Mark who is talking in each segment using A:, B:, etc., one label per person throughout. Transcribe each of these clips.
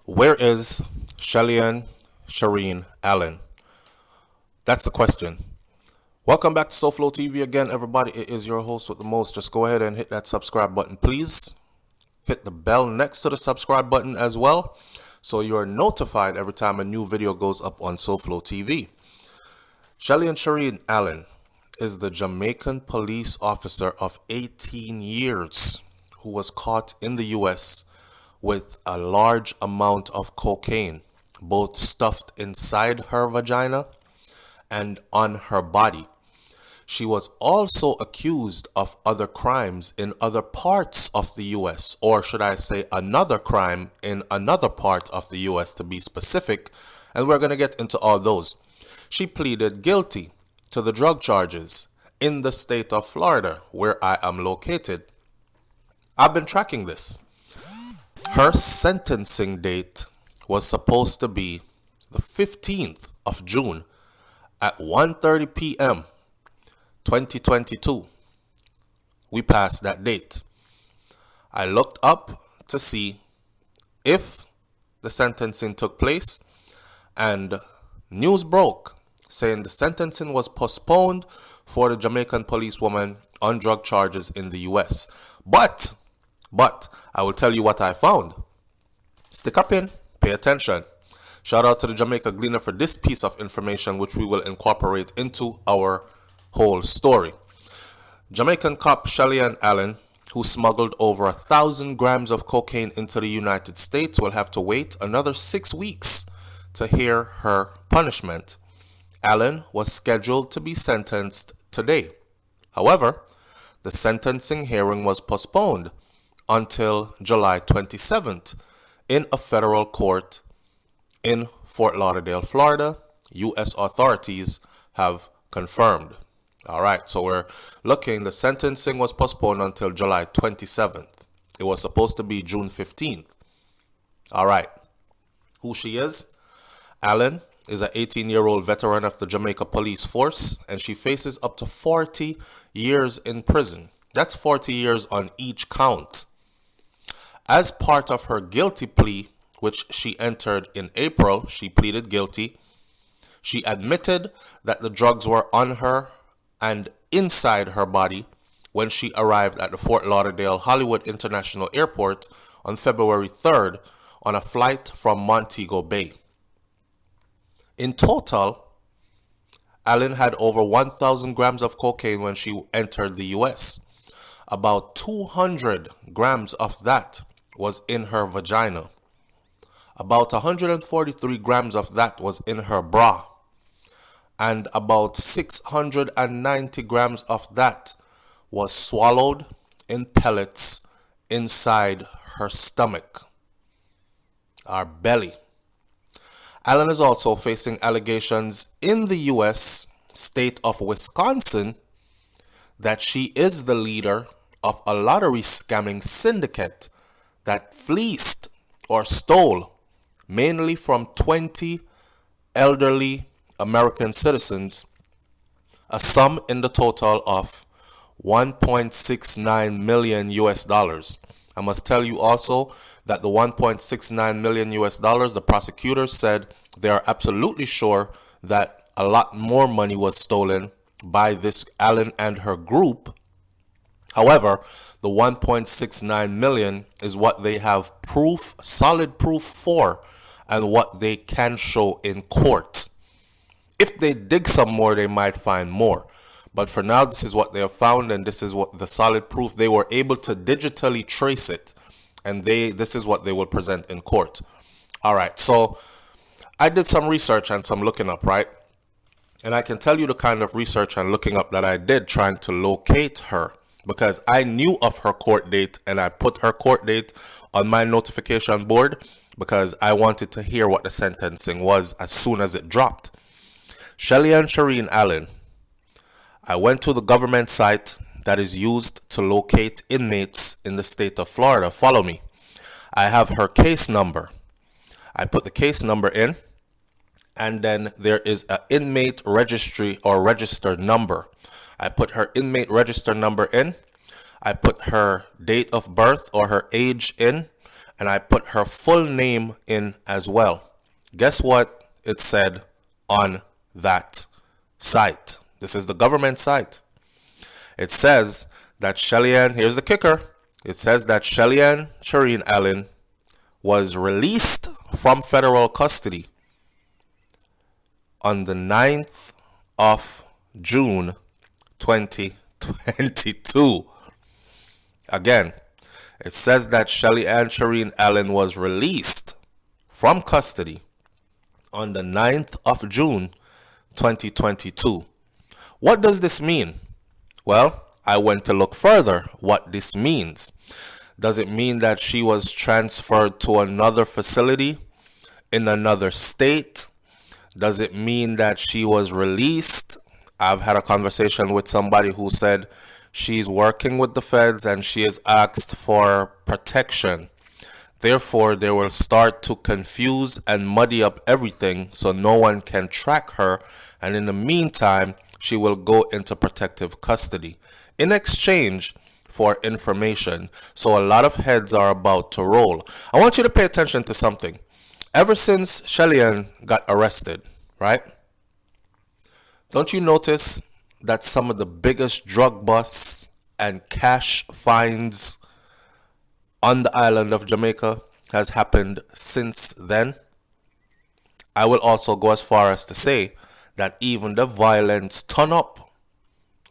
A: Where is Shelian Cherine Allen? That's the question. Welcome back to SouFLoTV again, everybody. It is your host with the most. Just go ahead and hit that subscribe button, please. Hit the bell next to the subscribe button as well, so you're notified every time a new video goes up on SouFLoTV. Shelian Cherine Allen is the Jamaican police officer of 18 years who was caught in the U.S. with a large amount of cocaine, both stuffed inside her vagina and on her body. She was also accused of other crimes in other parts of the U.S., or should I say another crime in another part of the U.S. to be specific, and we're going to get into all those. She pleaded guilty to the drug charges in the state of Florida, where I am located. I've been tracking this. Her sentencing date was supposed to be the 15th of June at 1:30 p.m. 2022. We passed that date. I looked up to see if the sentencing took place, and news broke saying the sentencing was postponed for the Jamaican policewoman on drug charges in the US. But I will tell you what I found. Stick up in, pay attention. Shout out to the Jamaica Gleaner for this piece of information, which we will incorporate into our whole story. Jamaican cop Shelian Allen, who smuggled over 1,000 grams of cocaine into the United States, will have to wait another 6 weeks to hear her punishment. Allen was scheduled to be sentenced today. However, the sentencing hearing was postponed until July 27th in a federal court in Fort Lauderdale, Florida. U.S. authorities have confirmed. All right, so we're looking, the sentencing was postponed until July 27th. It was supposed to be June 15th. All right, who she is? Allen is an 18-year-old veteran of the Jamaica Police Force, and she faces up to 40 years in prison. That's 40 years on each count. As part of her guilty plea, which she entered in April, she pleaded guilty. She admitted that the drugs were on her and inside her body when she arrived at the Fort Lauderdale Hollywood International Airport on February 3rd on a flight from Montego Bay. In total, Allen had over 1,000 grams of cocaine when she entered the U.S. About 200 grams of that was in her vagina. About 143 grams of that was in her bra. And about 690 grams of that was swallowed in pellets inside her stomach, our belly. Allen is also facing allegations in the U.S. state of Wisconsin that she is the leader of a lottery scamming syndicate that fleeced or stole mainly from 20 elderly American citizens a sum in the total of 1.69 million US dollars. I must tell you also that the 1.69 million US dollars, the prosecutors said they are absolutely sure that a lot more money was stolen by this Allen and her group. However, the 1.69 million is what they have proof, solid proof for, and what they can show in court. If they dig some more, they might find more. But for now, this is what they have found, and this is what the solid proof. They were able to digitally trace it, and this is what they will present in court. All right, so I did some research and some looking up, right? And I can tell you the kind of research and looking up that I did trying to locate her, because I knew of her court date, and I put her court date on my notification board because I wanted to hear what the sentencing was as soon as it dropped. Shelian Cherine Allen. I went to the government site that is used to locate inmates in the state of Florida. Follow me. I have her case number. I put the case number in, and then there is an inmate registry or register number. I put her inmate register number in. I put her date of birth or her age in, and I put her full name in as well. Guess what it said on that site? This is the government site. It says that Shelian, here's the kicker, it says that Shelian Cherine Allen was released from federal custody on the 9th of June 2022. Again, it says that Shelian Cherine Allen was released from custody on the 9th of June 2022. What does this mean? Well, I went to look further what this means. Does it mean that she was transferred to another facility in another state? Does it mean that she was released? I've had a conversation with somebody who said she's working with the feds and she is asked for protection. Therefore, they will start to confuse and muddy up everything so no one can track her. And in the meantime, she will go into protective custody in exchange for information. So a lot of heads are about to roll. I want you to pay attention to something. Ever since Shelian got arrested, right? Don't you notice that some of the biggest drug busts and cash finds on the island of Jamaica has happened since then? I will also go as far as to say that even the violence turn up.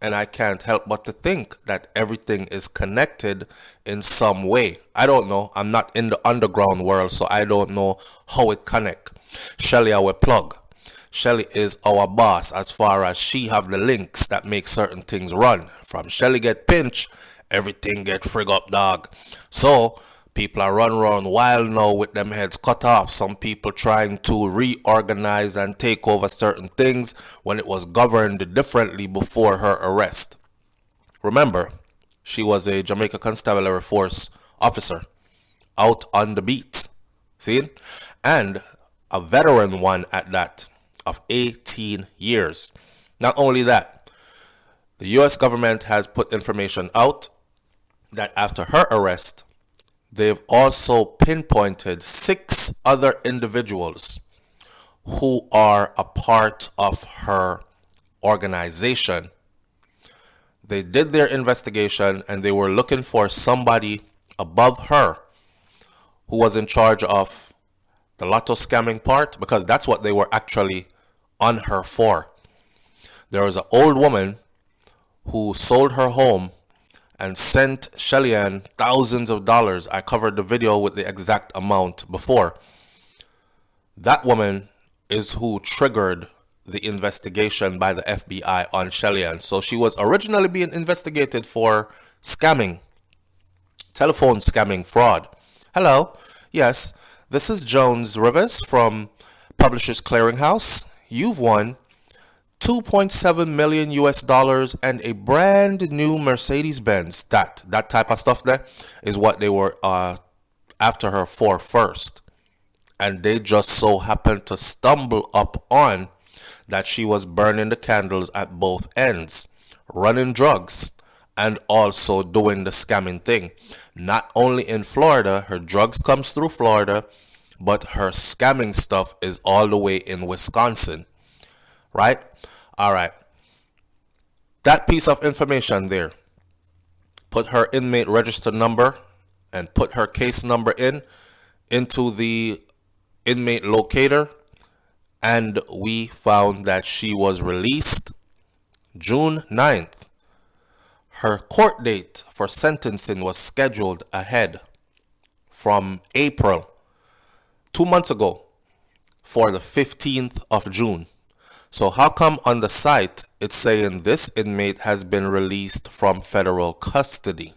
A: And I can't help but to think that everything is connected in some way. I don't know. I'm not in the underground world, so I don't know how it connect. Shelly, our plug. Shelly is our boss as far as she have the links that make certain things run. From Shelly get pinched, everything get frig up, dog. So people are run around wild now with them heads cut off. Some people trying to reorganize and take over certain things when it was governed differently before her arrest. Remember, she was a Jamaica Constabulary Force officer out on the beat. See? And a veteran one at that of 18 years. Not only that, the US government has put information out that after her arrest, they've also pinpointed 6 other individuals who are a part of her organization. They did their investigation and they were looking for somebody above her who was in charge of the lotto scamming part, because that's what they were actually on her for. There was an old woman who sold her home and sent Shelian thousands of dollars. I covered the video with the exact amount before. That woman is who triggered the investigation by the FBI on Shelian. So she was originally being investigated for scamming, telephone scamming fraud. Hello, yes, this is Jones Rivers from Publishers Clearinghouse. You've won $2.7 million US and a brand new Mercedes-Benz. That type of stuff there is what they were after her for first. And they just so happened to stumble up on that she was burning the candles at both ends, running drugs and also doing the scamming thing. Not only in Florida, her drugs comes through Florida, but her scamming stuff is all the way in Wisconsin, right? All right, that piece of information there, put her inmate register number and put her case number into the inmate locator, and we found that she was released June 9th. Her court date for sentencing was scheduled ahead from April, 2 months ago, for the 15th of June. So how come on the site it's saying this inmate has been released from federal custody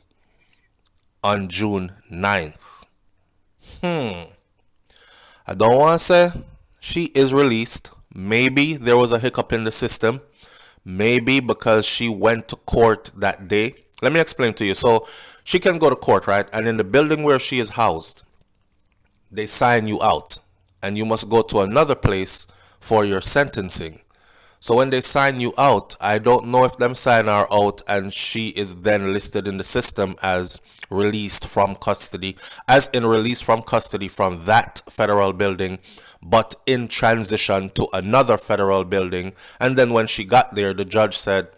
A: on June 9th? I don't want to say she is released. Maybe there was a hiccup in the system. Maybe because she went to court that day. Let me explain to you. So she can go to court, right? And in the building where she is housed, they sign you out. And you must go to another place for your sentencing. So when they sign you out, I don't know if them sign her out and she is then listed in the system as released from custody, as in released from custody from that federal building, but in transition to another federal building. And then when she got there, the judge said,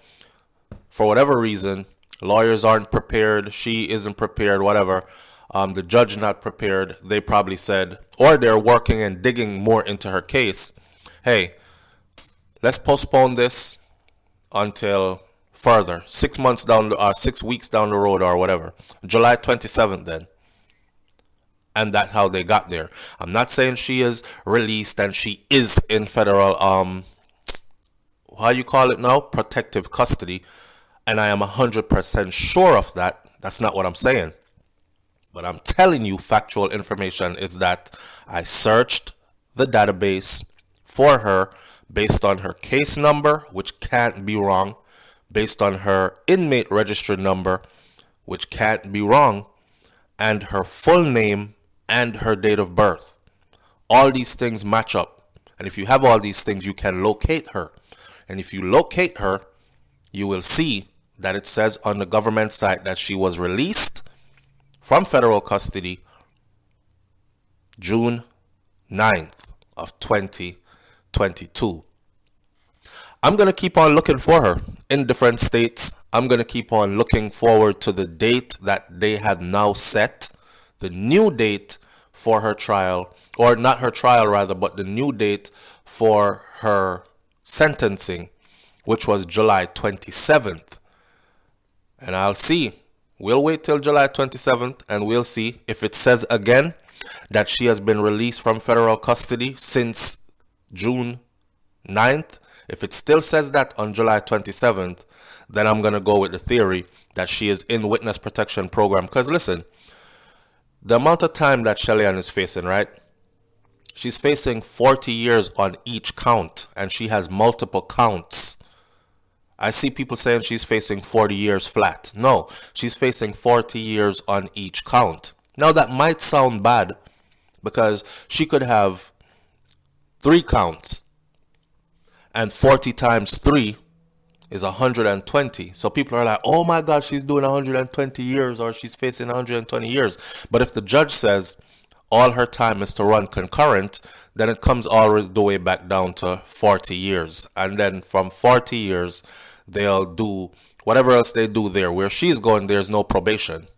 A: for whatever reason, lawyers aren't prepared, she isn't prepared, whatever. The judge not prepared. They probably said, or they're working and digging more into her case. Hey, let's postpone this until further, 6 months down, 6 weeks down the road, or whatever. July 27th, then. And that's how they got there. I'm not saying she is released and she is in federal, how you call it now? Protective custody. And I am 100% sure of that. That's not what I'm saying. But I'm telling you, factual information is that I searched the database for her based on her case number, which can't be wrong, based on her inmate registry number, which can't be wrong, and her full name and her date of birth. All these things match up. And if you have all these things, you can locate her. And if you locate her, you will see that it says on the government site that she was released from federal custody June 9th of 2022. I'm going to keep on looking for her in different states. I'm going to keep on looking forward to the date that they have now set, the new date for her trial, or not her trial rather, but the new date for her sentencing, which was July 27th. And I'll see. We'll wait till July 27th and we'll see if it says again that she has been released from federal custody since June 9th. If it still says that on July 27th, then I'm going to go with the theory that she is in witness protection program. Because listen, the amount of time that Shelian is facing, right? She's facing 40 years on each count and she has multiple counts. I see people saying she's facing 40 years flat. No, she's facing 40 years on each count. Now that might sound bad because she could have 3 counts and 40 times 3 is 120. So people are like, oh my God, she's doing 120 years or she's facing 120 years. But if the judge says all her time is to run concurrent, then it comes all the way back down to 40 years. And then from 40 years, they'll do whatever else they do there. Where she's going, there's no probation.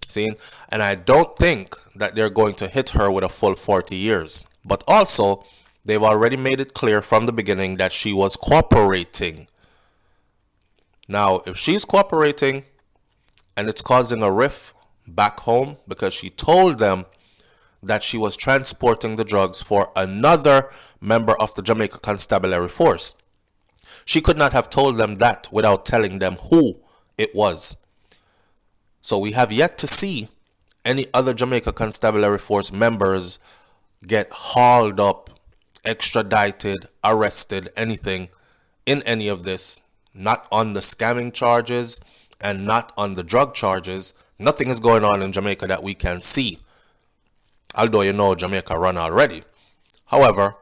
A: See? And I don't think that they're going to hit her with a full 40 years. But also, they've already made it clear from the beginning that she was cooperating. Now, if she's cooperating and it's causing a rift back home because she told them that she was transporting the drugs for another member of the Jamaica Constabulary Force, she could not have told them that without telling them who it was. So we have yet to see any other Jamaica Constabulary Force members get hauled up, extradited, arrested, anything in any of this. Not on the scamming charges and not on the drug charges. Nothing is going on in Jamaica that we can see. Although you know Jamaica run already. However,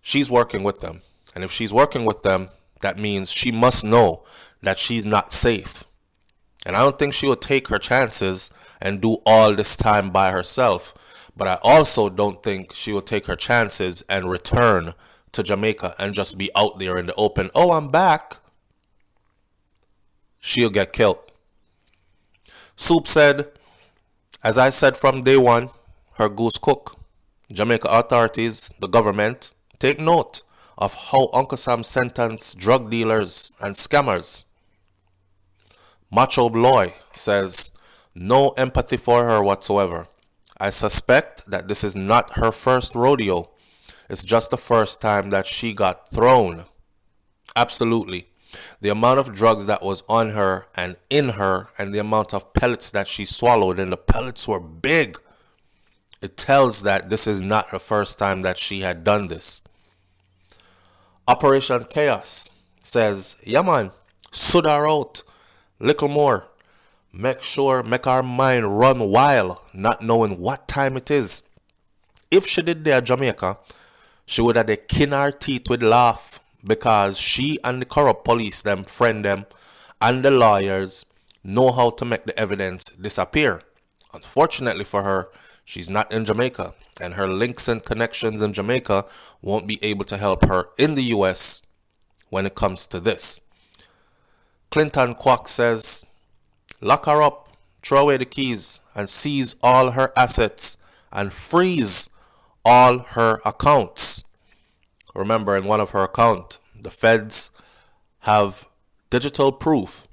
A: she's working with them. And if she's working with them, that means she must know that she's not safe. And I don't think she will take her chances and do all this time by herself. But I also don't think she will take her chances and return to Jamaica and just be out there in the open. Oh, I'm back. She'll get killed. Soup said, as I said from day one, her goose cook. Jamaica authorities, the government, take note of how Uncle Sam sentenced drug dealers and scammers. Macho Bloy says, no empathy for her whatsoever. I suspect that this is not her first rodeo. It's just the first time that she got thrown. Absolutely. The amount of drugs that was on her and in her and the amount of pellets that she swallowed, and the pellets were big. It tells that this is not her first time that she had done this. Operation Chaos says, yeah man, sud her out. Little more. Make our mind run wild, not knowing what time it is. If she did there Jamaica, she would have kin her teeth with laugh because she and the corrupt police, them friend them, and the lawyers know how to make the evidence disappear. Unfortunately for her, she's not in Jamaica, and her links and connections in Jamaica won't be able to help her in the US when it comes to this. Clinton Kwok says, lock her up, throw away the keys, and seize all her assets and freeze all her accounts. Remember, in one of her accounts, the feds have digital proof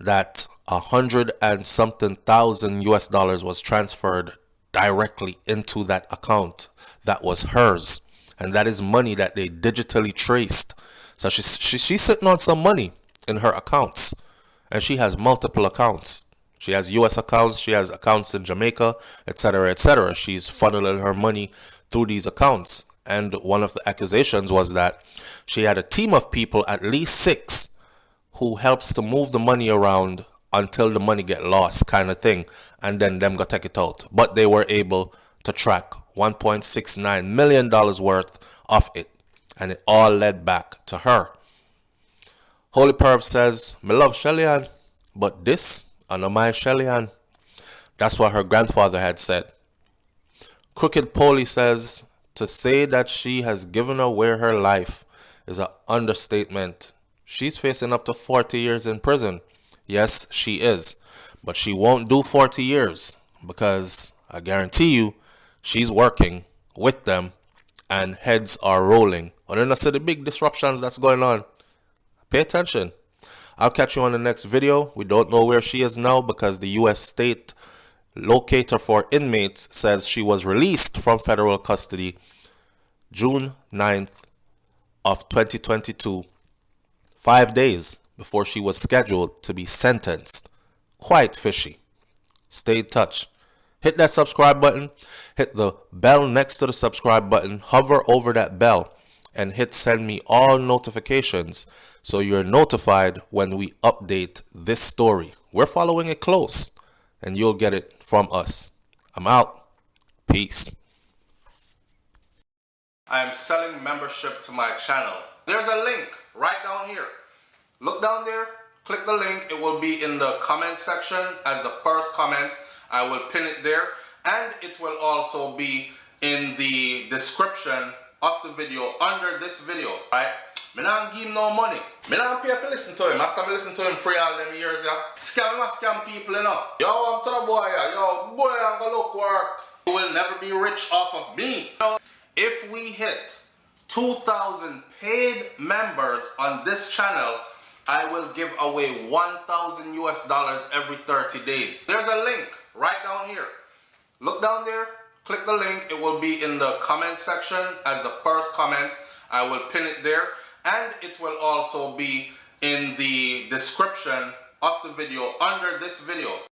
A: that $100 and something thousand US was transferred directly into that account that was hers, and that is money that they digitally traced. So she's sitting on some money in her accounts, and she has multiple accounts. She has US accounts, she has accounts in Jamaica, etc., etc. She's funneling her money through these accounts. And one of the accusations was that she had a team of people, at least 6, who helps to move the money around until the money get lost, kind of thing, and then them go take it out. But they were able to track $1.69 million worth of it, and it all led back to her. Holy Perv says, me love Shelian, but this I know my Shelian. That's what her grandfather had said. Crooked Polly says, to say that she has given away her life is an understatement. She's facing up to 40 years in prison. Yes, she is. But she won't do 40 years because I guarantee you she's working with them and heads are rolling. And then I see the big disruptions that's going on. Pay attention. I'll catch you on the next video. We don't know where she is now because the U.S. state locator for inmates says she was released from federal custody June 9th of 2022, 5 days before she was scheduled to be sentenced. Quite fishy. Stay in touch. Hit that subscribe button. Hit the bell next to the subscribe button. Hover over that bell and hit send me all notifications so you're notified when we update this story. We're following it close and you'll get it from us. I'm out. Peace. I am selling membership to my channel. There's a link right down here. Look down there, click the link. It will be in the comment section as the first comment. I will pin it there, and it will also be in the description of the video under this video, right? Me not give him no money. Me not pay for listen to him. After me listen to him free all them years, yeah. Scam people, you know. Yo, I'm to the boy, yeah. Yo, boy, I'm gonna look work. You will never be rich off of me. You know, if we hit 2,000 paid members on this channel, I will give away $1,000 US every 30 days. There's a link right down here. Look down there, click the link. It will be in the comment section as the first comment. I will pin it there, and it will also be in the description of the video under this video.